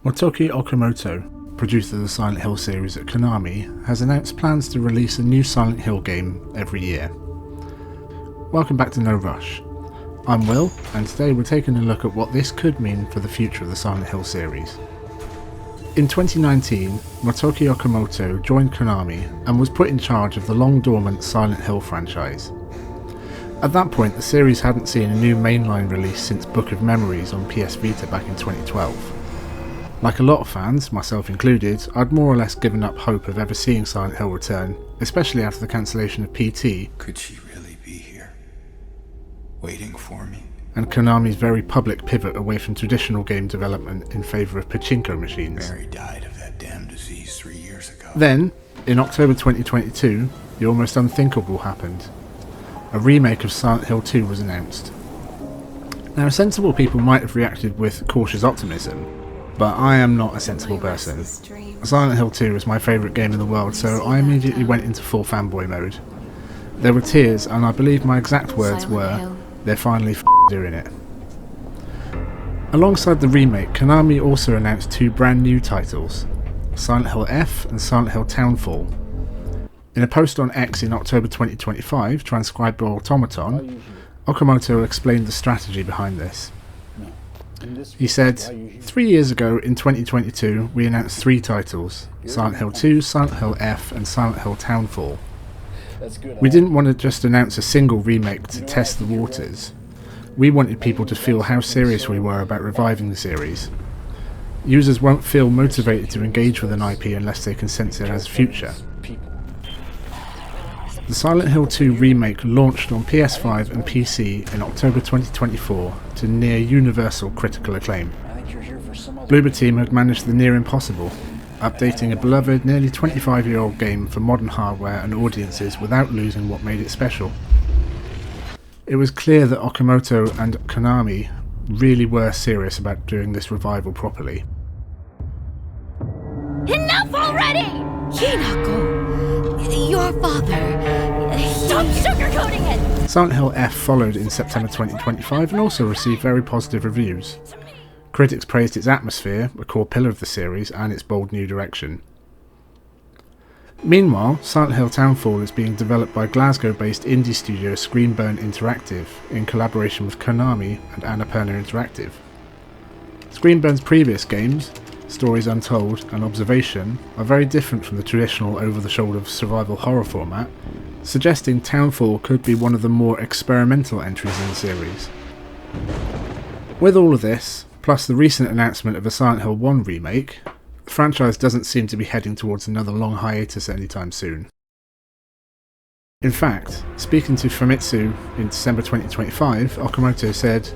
Motoki Okamoto, producer of the Silent Hill series at Konami, has announced plans to release a new Silent Hill game every year. Welcome back to No Rush. I'm Will, and today we're taking a look at what this could mean for the future of the Silent Hill series. In 2019, Motoki Okamoto joined Konami and was put in charge of the long-dormant Silent Hill franchise. At that point, the series hadn't seen a new mainline release since Book of Memories on PS Vita back in 2012. Like a lot of fans, myself included, I'd more or less given up hope of ever seeing Silent Hill return, especially after the cancellation of PT. Could she really be here, waiting for me? And Konami's very public pivot away from traditional game development in favour of pachinko machines. Mary died of that damn disease 3 years ago. Then, in October 2022, the almost unthinkable happened. A remake of Silent Hill 2 was announced. Now, sensible people might have reacted with cautious optimism, but I am not a sensible person. Silent Hill 2 is my favourite game in the world, so I immediately went into full fanboy mode. There were tears, and I believe my exact words were, "They're finally doing it." Alongside the remake, Konami also announced two brand new titles, Silent Hill F and Silent Hill Townfall. In a post on X in October 2025, transcribed by Automaton, Okamoto explained the strategy behind this. He said, 3 years ago in 2022 we announced three titles, Silent Hill 2, Silent Hill F and Silent Hill Townfall. We didn't want to just announce a single remake to test the waters. We wanted people to feel how serious we were about reviving the series. Users won't feel motivated to engage with an IP unless they can sense it has a future. The Silent Hill 2 remake launched on PS5 and PC in October 2024 to near universal critical acclaim. Bloober Team had managed the near impossible, updating a beloved nearly 25-year-old game for modern hardware and audiences without losing what made it special. It was clear that Okamoto and Konami really were serious about doing this revival properly. Enough already! Hinako, your father. Stop sugarcoating it! Silent Hill F followed in September 2025 and also received very positive reviews. Critics praised its atmosphere, a core pillar of the series, and its bold new direction. Meanwhile, Silent Hill Townfall is being developed by Glasgow-based indie studio Screenburn Interactive in collaboration with Konami and Annapurna Interactive. Screenburn's previous games, Stories Untold and Observation, are very different from the traditional over-the-shoulder survival horror format, suggesting Townfall could be one of the more experimental entries in the series. With all of this, plus the recent announcement of a Silent Hill 1 remake, the franchise doesn't seem to be heading towards another long hiatus anytime soon. In fact, speaking to Famitsu in December 2025, Okamoto said,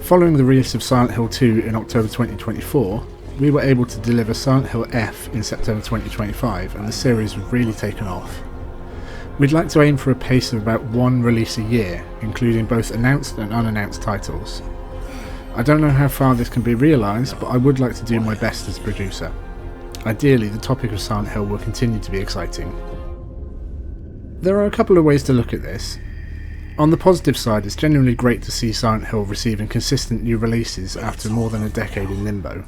"Following the release of Silent Hill 2 in October 2024, we were able to deliver Silent Hill F in September 2025 and the series has really taken off. We'd like to aim for a pace of about one release a year, including both announced and unannounced titles. I don't know how far this can be realised, but I would like to do my best as a producer. Ideally, the topic of Silent Hill will continue to be exciting." There are a couple of ways to look at this. On the positive side, it's genuinely great to see Silent Hill receiving consistent new releases after more than a decade in limbo.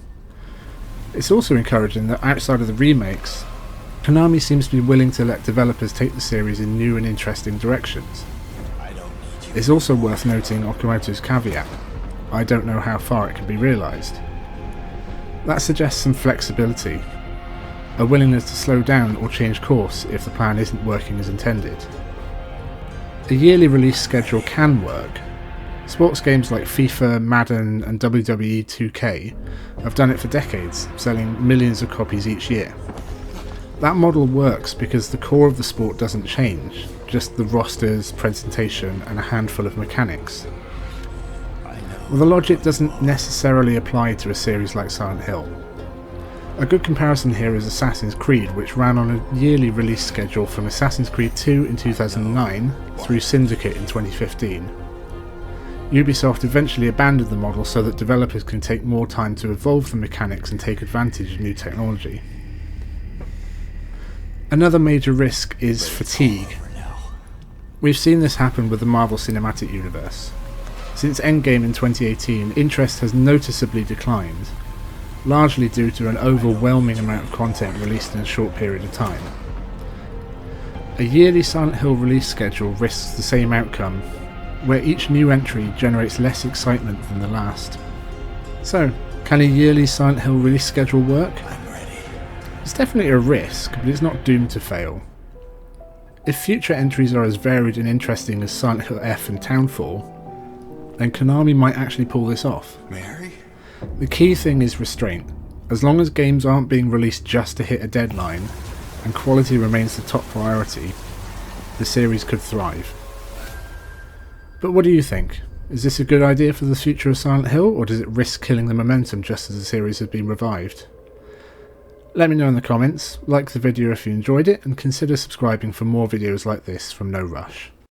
It's also encouraging that outside of the remakes, Konami seems to be willing to let developers take the series in new and interesting directions. It's also worth noting Okamoto's caveat, "I don't know how far it can be realised." That suggests some flexibility, a willingness to slow down or change course if the plan isn't working as intended. A yearly release schedule can work. Sports games like FIFA, Madden and WWE 2K have done it for decades, selling millions of copies each year. That model works because the core of the sport doesn't change, just the rosters, presentation and a handful of mechanics. Well, the logic doesn't necessarily apply to a series like Silent Hill. A good comparison here is Assassin's Creed, which ran on a yearly release schedule from Assassin's Creed 2 in 2009 through Syndicate in 2015. Ubisoft eventually abandoned the model so that developers can take more time to evolve the mechanics and take advantage of new technology. Another major risk is fatigue. We've seen this happen with the Marvel Cinematic Universe. Since Endgame in 2018, interest has noticeably declined. largely due to an overwhelming amount of content released in a short period of time. A yearly Silent Hill release schedule risks the same outcome, where each new entry generates less excitement than the last. So, can a yearly Silent Hill release schedule work? I'm ready. It's definitely a risk, but it's not doomed to fail. If future entries are as varied and interesting as Silent Hill F and Townfall, then Konami might actually pull this off. Mary? The key thing is restraint. As long as games aren't being released just to hit a deadline, and quality remains the top priority, the series could thrive. But what do you think? Is this a good idea for the future of Silent Hill, or does it risk killing the momentum just as the series has been revived? Let me know in the comments, like the video if you enjoyed it, and consider subscribing for more videos like this from No Rush.